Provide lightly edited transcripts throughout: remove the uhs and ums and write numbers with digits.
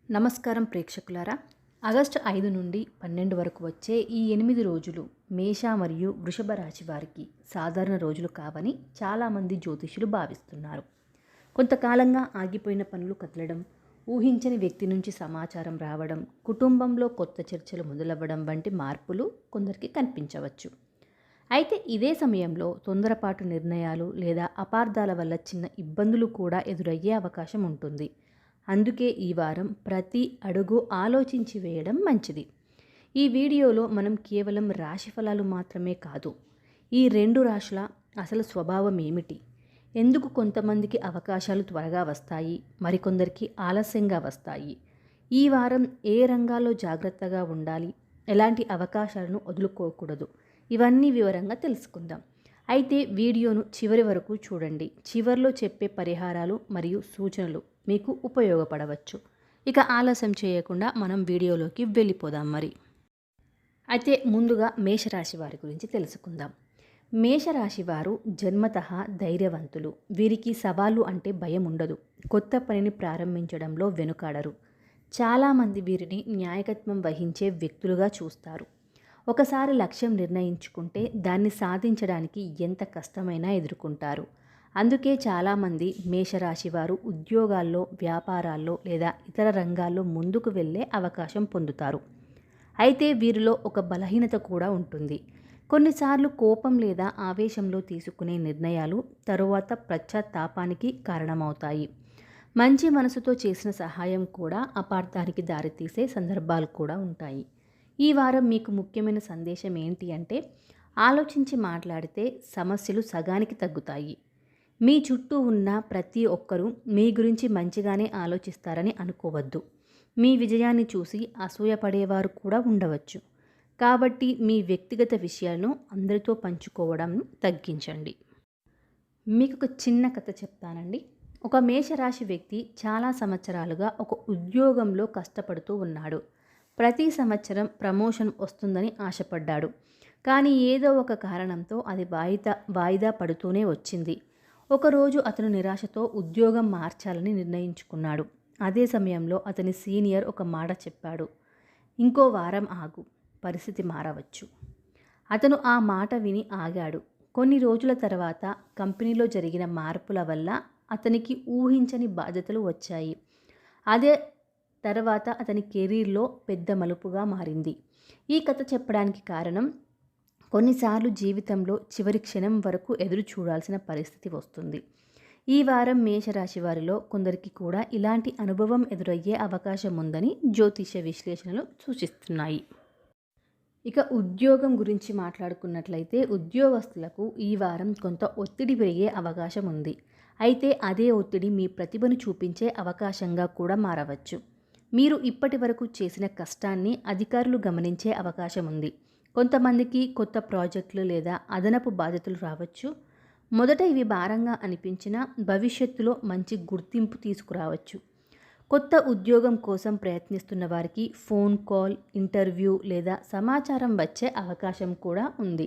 నమస్కారం ప్రేక్షకులారా. ఆగస్టు 5 నుండి 12 వరకు వచ్చే ఈ 8 రోజులు మేష మరియు వృషభ రాశి వారికి సాధారణ రోజులు కావని చాలామంది జ్యోతిష్యులు భావిస్తున్నారు. కొంతకాలంగా ఆగిపోయిన పనులు కదలడం, ఊహించని వ్యక్తి నుంచి సమాచారం రావడం, కుటుంబంలో కొత్త చర్చలు మొదలవ్వడం వంటి మార్పులు కొందరికి కనిపించవచ్చు. అయితే ఇదే సమయంలో తొందరపాటు నిర్ణయాలు లేదా అపార్థాల వల్ల చిన్న ఇబ్బందులు కూడా ఎదురయ్యే అవకాశం ఉంటుంది. అందుకే ఈ వారం ప్రతి అడుగు ఆలోచించి వేయడం మంచిది. ఈ వీడియోలో మనం కేవలం రాశి ఫలాలు మాత్రమే కాదు, ఈ రెండు రాశుల అసలు స్వభావం ఏమిటి, ఎందుకు కొంతమందికి అవకాశాలు త్వరగా వస్తాయి, మరికొందరికి ఆలస్యంగా వస్తాయి, ఈ వారం ఏ రంగాల్లో జాగ్రత్తగా ఉండాలి, ఎలాంటి అవకాశాలను వదులుకోకూడదు, ఇవన్నీ వివరంగా తెలుసుకుందాం. అయితే వీడియోను చివరి వరకు చూడండి. చివరిలో చెప్పే పరిహారాలు మరియు సూచనలు మీకు ఉపయోగపడవచ్చు. ఇక ఆలస్యం చేయకుండా మనం వీడియోలోకి వెళ్ళిపోదాం. అయితే ముందుగా మేషరాశి వారి గురించి తెలుసుకుందాం. మేషరాశి వారు జన్మతః ధైర్యవంతులు. వీరికి సవాళ్ళు అంటే భయం ఉండదు. కొత్త పనిని ప్రారంభించడంలో వెనుకాడరు. చాలామంది వీరిని న్యాయకత్వం వహించే వ్యక్తులుగా చూస్తారు. ఒకసారి లక్ష్యం నిర్ణయించుకుంటే దాన్ని సాధించడానికి ఎంత కష్టమైనా ఎదుర్కొంటారు. అందుకే చాలామంది మేషరాశి వారు ఉద్యోగాల్లో, వ్యాపారాల్లో లేదా ఇతర రంగాల్లో ముందుకు వెళ్ళే అవకాశం పొందుతారు. అయితే వీరిలో ఒక బలహీనత కూడా ఉంటుంది. కొన్నిసార్లు కోపం లేదా ఆవేశంలో తీసుకునే నిర్ణయాలు తరువాత పశ్చాత్తాపానికి కారణమవుతాయి. మంచి మనసుతో చేసిన సహాయం కూడా అపార్థానికి దారితీసే సందర్భాలు కూడా ఉంటాయి. ఈ వారం మీకు ముఖ్యమైన సందేశం ఏంటి అంటే, ఆలోచించి మాట్లాడితే సమస్యలు సగానికి తగ్గుతాయి. మీ చుట్టూ ఉన్న ప్రతి ఒక్కరూ మీ గురించి మంచిగానే ఆలోచిస్తారని అనుకోవద్దు. మీ విజయాన్ని చూసి అసూయపడేవారు కూడా ఉండవచ్చు. కాబట్టి మీ వ్యక్తిగత విషయాలను అందరితో పంచుకోవడం తగ్గించండి. మీకు ఒక చిన్న కథ చెప్తానండి. ఒక మేషరాశి వ్యక్తి చాలా సంవత్సరాలుగా ఒక ఉద్యోగంలో కష్టపడుతూ ఉన్నాడు. ప్రతి సంవత్సరం ప్రమోషన్ వస్తుందని ఆశపడ్డాడు. కానీ ఏదో ఒక కారణంతో అది వాయిదా పడుతూనే వచ్చింది. ఒకరోజు అతను నిరాశతో ఉద్యోగం మార్చాలని నిర్ణయించుకున్నాడు. అదే సమయంలో అతని సీనియర్ ఒక మాట చెప్పాడు. ఇంకో వారం ఆగు, పరిస్థితి మారవచ్చు. అతను ఆ మాట విని ఆగాడు. కొన్ని రోజుల తర్వాత కంపెనీలో జరిగిన మార్పుల వల్ల అతనికి ఊహించని బాధ్యతలు వచ్చాయి. అదే తర్వాత అతని కెరీర్లో పెద్ద మలుపుగా మారింది. ఈ కథ చెప్పడానికి కారణం, కొన్నిసార్లు జీవితంలో చివరి క్షణం వరకు ఎదురు చూడాల్సిన పరిస్థితి వస్తుంది. ఈ వారం మేషరాశి వారిలో కొందరికి కూడా ఇలాంటి అనుభవం ఎదురయ్యే అవకాశం ఉందని జ్యోతిష విశ్లేషణలు సూచిస్తున్నాయి. ఇక ఉద్యోగం గురించి మాట్లాడుకున్నట్లయితే, ఉద్యోగస్తులకు ఈ వారం కొంత ఒత్తిడి పెరిగే అవకాశం ఉంది. అయితే అదే ఒత్తిడి మీ ప్రతిభను చూపించే అవకాశంగా కూడా మారవచ్చు. మీరు ఇప్పటి వరకు చేసిన కష్టాన్ని అధికారులు గమనించే అవకాశం ఉంది. కొంతమందికి కొత్త ప్రాజెక్టులు లేదా అదనపు బాధ్యతలు రావచ్చు. మొదట ఇవి భారంగా అనిపించినా భవిష్యత్తులో మంచి గుర్తింపు తీసుకురావచ్చు. కొత్త ఉద్యోగం కోసం ప్రయత్నిస్తున్న వారికి ఫోన్ కాల్, ఇంటర్వ్యూ లేదా సమాచారం వచ్చే అవకాశం కూడా ఉంది.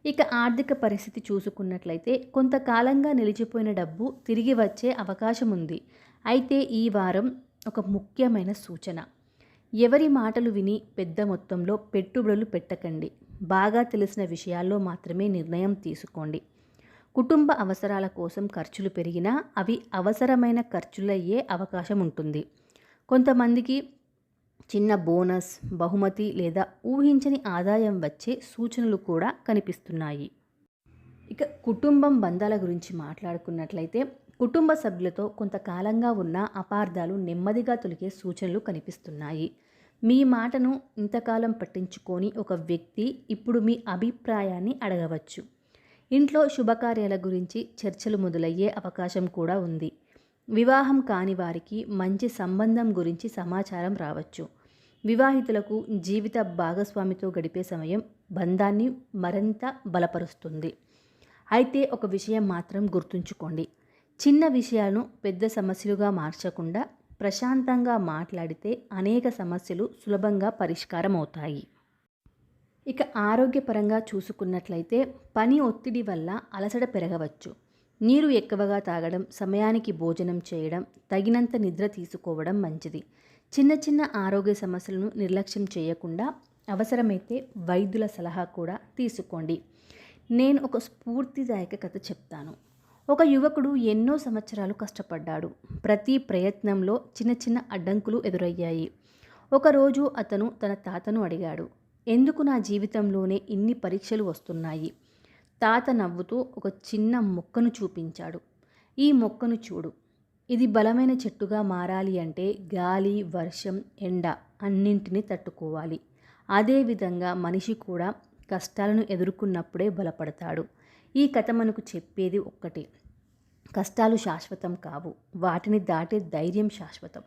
ఇక ఆర్థిక పరిస్థితి చూసుకున్నట్లయితే, కొంతకాలంగా నిలిచిపోయిన డబ్బు తిరిగి వచ్చే అవకాశం ఉంది. అయితే ఈ వారం ఒక ముఖ్యమైన సూచన, ఎవరి మాటలు విని పెద్ద మొత్తంలో పెట్టుబడులు పెట్టకండి. బాగా తెలిసిన విషయాల్లో మాత్రమే నిర్ణయం తీసుకోండి. కుటుంబ అవసరాల కోసం ఖర్చులు పెరిగినా అవి అవసరమైన ఖర్చులయ్యే అవకాశం ఉంటుంది. కొంతమందికి చిన్న బోనస్, బహుమతి లేదా ఊహించని ఆదాయం వచ్చే సూచనలు కూడా కనిపిస్తున్నాయి. ఇక కుటుంబం బంధాల గురించి మాట్లాడుకున్నట్లయితే, కుటుంబ సభ్యులతో కొంతకాలంగా ఉన్న అపార్థాలు నెమ్మదిగా తొలగే సూచనలు కనిపిస్తున్నాయి. మీ మాటను ఇంతకాలం పట్టించుకొని ఒక వ్యక్తి ఇప్పుడు మీ అభిప్రాయాన్ని అడగవచ్చు. ఇంట్లో శుభకార్యాల గురించి చర్చలు మొదలయ్యే అవకాశం కూడా ఉంది. వివాహం కాని వారికి మంచి సంబంధం గురించి సమాచారం రావచ్చు. వివాహితులకు జీవిత భాగస్వామితో గడిపే సమయం బంధాన్ని మరింత బలపరుస్తుంది. అయితే ఒక విషయం మాత్రం గుర్తుంచుకోండి, చిన్న విషయాలను పెద్ద సమస్యలుగా మార్చకుండా ప్రశాంతంగా మాట్లాడితే అనేక సమస్యలు సులభంగా పరిష్కారం అవుతాయి. ఇక ఆరోగ్యపరంగా చూసుకున్నట్లయితే, పని ఒత్తిడి వల్ల అలసట పెరగవచ్చు. నీరు ఎక్కువగా తాగడం, సమయానికి భోజనం చేయడం, తగినంత నిద్ర తీసుకోవడం మంచిది. చిన్న చిన్న ఆరోగ్య సమస్యలను నిర్లక్ష్యం చేయకుండా అవసరమైతే వైద్యుల సలహా కూడా తీసుకోండి. నేను ఒక స్ఫూర్తిదాయక కథ చెప్తాను. ఒక యువకుడు ఎన్నో సంవత్సరాలు కష్టపడ్డాడు. ప్రతి ప్రయత్నంలో చిన్న చిన్న అడ్డంకులు ఎదురయ్యాయి. ఒకరోజు అతను తన తాతను అడిగాడు, ఎందుకు నా జీవితంలోనే ఇన్ని పరీక్షలు వస్తున్నాయి? తాత నవ్వుతూ ఒక చిన్న మొక్కను చూపించాడు. ఈ మొక్కను చూడు. ఇది బలమైన చెట్టుగా మారాలి అంటే గాలి, వర్షం, ఎండ అన్నింటినీ తట్టుకోవాలి. అదేవిధంగా మనిషి కూడా కష్టాలను ఎదుర్కొన్నప్పుడే బలపడతాడు. ఈ కథ మనకు చెప్పేది ఒక్కటే, కష్టాలు శాశ్వతం కావు, వాటిని దాటే ధైర్యం శాశ్వతం.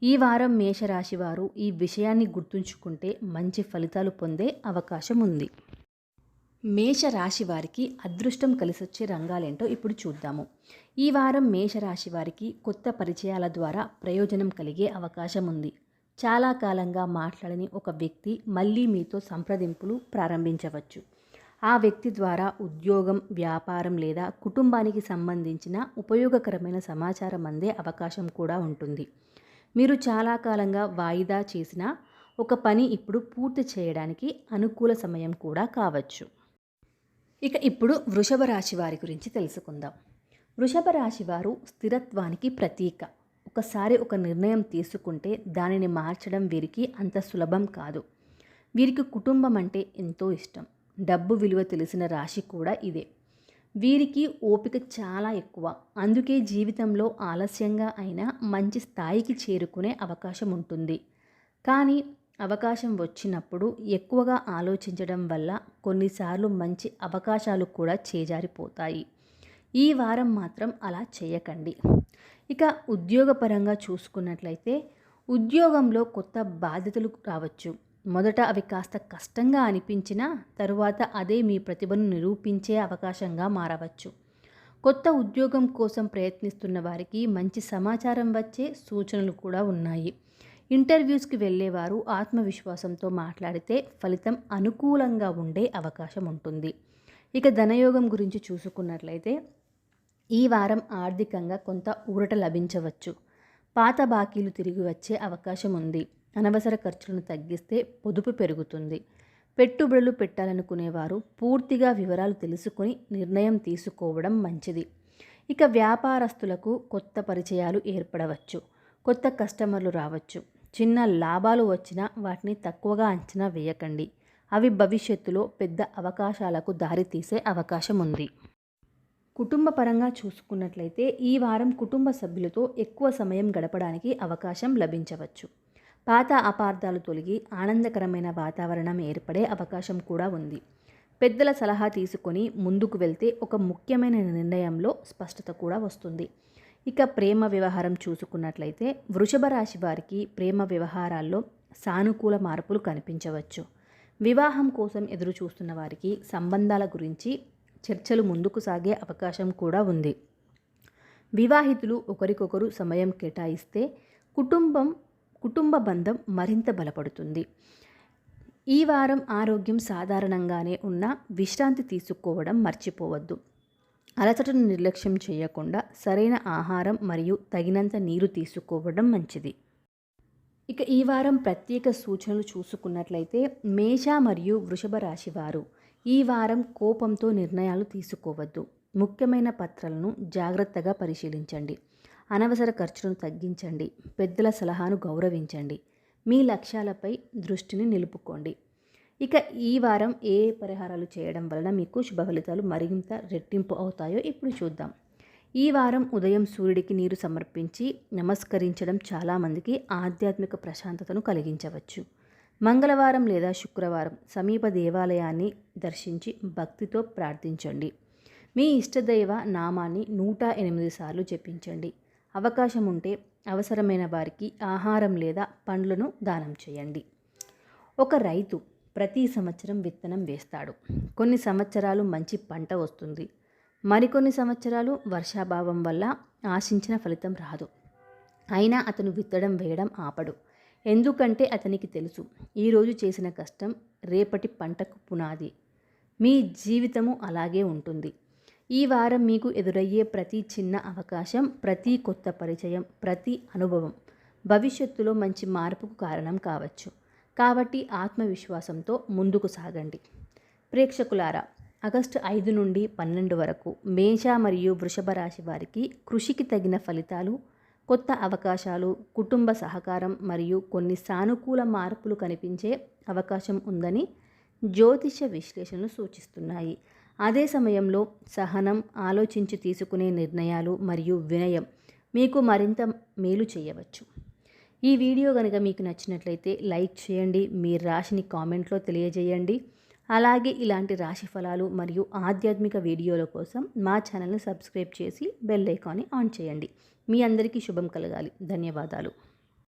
ఈ వారం మేషరాశి వారు ఈ విషయాన్ని గుర్తుంచుకుంటే మంచి ఫలితాలు పొందే అవకాశం ఉంది. మేషరాశి వారికి అదృష్టం కలిసొచ్చే రంగాలేంటో ఇప్పుడు చూద్దాము. ఈ వారం మేషరాశి వారికి కొత్త పరిచయాల ద్వారా ప్రయోజనం కలిగే అవకాశం ఉంది. చాలా కాలంగా మాట్లాడని ఒక వ్యక్తి మళ్ళీ మీతో సంప్రదింపులు ప్రారంభించవచ్చు. ఆ వ్యక్తి ద్వారా ఉద్యోగం, వ్యాపారం లేదా కుటుంబానికి సంబంధించిన ఉపయోగకరమైన సమాచారం అందే అవకాశం కూడా ఉంటుంది. మీరు చాలా కాలంగా వాయిదా చేసిన ఒక పని ఇప్పుడు పూర్తి చేయడానికి అనుకూల సమయం కూడా కావచ్చు. ఇప్పుడు వృషభ రాశి వారి గురించి తెలుసుకుందాం. వృషభ రాశి వారు స్థిరత్వానికి ప్రతీక. ఒకసారి ఒక నిర్ణయం తీసుకుంటే దానిని మార్చడం వీరికి అంత సులభం కాదు. వీరికి కుటుంబం అంటే ఎంతో ఇష్టం. డబ్బు విలువ తెలిసిన రాశి కూడా ఇదే. వీరికి ఓపిక చాలా ఎక్కువ. అందుకే జీవితంలో ఆలస్యంగా అయినా మంచి స్థాయికి చేరుకునే అవకాశం ఉంటుంది. కానీ అవకాశం వచ్చినప్పుడు ఎక్కువగా ఆలోచించడం వల్ల కొన్నిసార్లు మంచి అవకాశాలు కూడా చేజారిపోతాయి. ఈ వారం మాత్రం అలా చేయకండి. ఉద్యోగపరంగా చూసుకున్నట్లయితే ఉద్యోగంలో కొత్త బాధ్యతలు రావచ్చు. మొదట అవి కాస్త కష్టంగా అనిపించినా తరువాత అదే మీ ప్రతిభను నిరూపించే అవకాశంగా మారవచ్చు. కొత్త ఉద్యోగం కోసం ప్రయత్నిస్తున్న వారికి మంచి సమాచారం వచ్చే సూచనలు కూడా ఉన్నాయి. ఇంటర్వ్యూస్కి వెళ్ళేవారు ఆత్మవిశ్వాసంతో మాట్లాడితే ఫలితం అనుకూలంగా ఉండే అవకాశం ఉంటుంది. ధనయోగం గురించి చూసుకున్నట్లయితే ఈ వారం ఆర్థికంగా కొంత ఊరట లభించవచ్చు. పాత బాకీలు తిరిగి వచ్చే అవకాశం ఉంది. అనవసర ఖర్చులను తగ్గిస్తే పొదుపు పెరుగుతుంది. పెట్టుబడులు పెట్టాలనుకునేవారు పూర్తిగా వివరాలు తెలుసుకొని నిర్ణయం తీసుకోవడం మంచిది. వ్యాపారస్తులకు కొత్త పరిచయాలు ఏర్పడవచ్చు. కొత్త కస్టమర్లు రావచ్చు. చిన్న లాభాలు వచ్చినా వాటిని తక్కువగా అంచనా వేయకండి. అవి భవిష్యత్తులో పెద్ద అవకాశాలకు దారితీసే అవకాశం ఉంది. కుటుంబ పరంగా చూసుకున్నట్లయితే ఈ వారం కుటుంబ సభ్యులతో ఎక్కువ సమయం గడపడానికి అవకాశం లభించవచ్చు. పాత అపార్థాలు తొలగి ఆనందకరమైన వాతావరణం ఏర్పడే అవకాశం కూడా ఉంది. పెద్దల సలహా తీసుకొని ముందుకు వెళ్తే ఒక ముఖ్యమైన నిర్ణయంలో స్పష్టత కూడా వస్తుంది. ప్రేమ వ్యవహారం చూసుకున్నట్లయితే వృషభ రాశి వారికి ప్రేమ వ్యవహారాల్లో సానుకూల మార్పులు కనిపించవచ్చు. వివాహం కోసం ఎదురు చూస్తున్న వారికి సంబంధాల గురించి చర్చలు ముందుకు సాగే అవకాశం కూడా ఉంది. వివాహితులు ఒకరికొకరు సమయం కేటాయిస్తే కుటుంబ బంధం మరింత బలపడుతుంది. ఈ వారం ఆరోగ్యం సాధారణంగానే ఉన్న విశ్రాంతి తీసుకోవడం మర్చిపోవద్దు. అలసటను నిర్లక్ష్యం చేయకుండా సరైన ఆహారం మరియు తగినంత నీరు తీసుకోవడం మంచిది. ఈ వారం ప్రత్యేక సూచనలు చూసుకున్నట్లయితే మేష మరియు వృషభ రాశి వారు ఈ వారం కోపంతో నిర్ణయాలు తీసుకోవద్దు. ముఖ్యమైన పత్రాలను జాగ్రత్తగా పరిశీలించండి. అనవసర ఖర్చులను తగ్గించండి. పెద్దల సలహాను గౌరవించండి. మీ లక్ష్యాలపై దృష్టిని నిలుపుకోండి. ఈ వారం ఏ పరిహారాలు చేయడం వలన మీకు శుభ ఫలితాలు మరింత రెట్టింపు అవుతాయో ఇప్పుడు చూద్దాం. ఈ వారం ఉదయం సూర్యుడికి నీరు సమర్పించి నమస్కరించడం చాలామందికి ఆధ్యాత్మిక ప్రశాంతతను కలిగించవచ్చు. మంగళవారం లేదా శుక్రవారం సమీప దేవాలయాన్ని దర్శించి భక్తితో ప్రార్థించండి. మీ ఇష్టదైవ నామాన్ని 108 సార్లు జపించండి. అవకాశం ఉంటే అవసరమైన వారికి ఆహారం లేదా పండ్లను దానం చేయండి. ఒక రైతు ప్రతి సంవత్సరం విత్తనం వేస్తాడు. కొన్ని సంవత్సరాలు మంచి పంట వస్తుంది. మరికొన్ని సంవత్సరాలు వర్షాభావం వల్ల ఆశించిన ఫలితం రాదు. అయినా అతను విత్తడం వేయడం ఆపడు. ఎందుకంటే అతనికి తెలుసు, ఈరోజు చేసిన కష్టం రేపటి పంటకు పునాది. మీ జీవితము అలాగే ఉంటుంది. ఈ వారం మీకు ఎదురయ్యే ప్రతి చిన్న అవకాశం, ప్రతి కొత్త పరిచయం, ప్రతి అనుభవం భవిష్యత్తులో మంచి మార్పుకు కారణం కావచ్చు. కాబట్టి ఆత్మవిశ్వాసంతో ముందుకు సాగండి. ప్రేక్షకులారా, ఆగస్టు 5 నుండి 12 వరకు మేష మరియు వృషభ రాశి వారికి కృషికి తగిన ఫలితాలు, కొత్త అవకాశాలు, కుటుంబ సహకారం మరియు కొన్ని సానుకూల మార్పులు కనిపించే అవకాశం ఉందని జ్యోతిష విశ్లేషణలు సూచిస్తున్నాయి. అదే సమయంలో సహనం, ఆలోచించి తీసుకునే నిర్ణయాలు మరియు వినయం మీకు మరింత మేలు చేయవచ్చు. ఈ వీడియో కనుక మీకు నచ్చినట్లయితే లైక్ చేయండి, మీ రాశిని కామెంట్లో తెలియజేయండి. అలాగే ఇలాంటి రాశి ఫలాలు మరియు ఆధ్యాత్మిక వీడియోల కోసం మా ఛానల్ని సబ్స్క్రైబ్ చేసి బెల్ ఐకాన్ని ఆన్ చేయండి. మీ అందరికీ శుభం కలగాలి. ధన్యవాదాలు.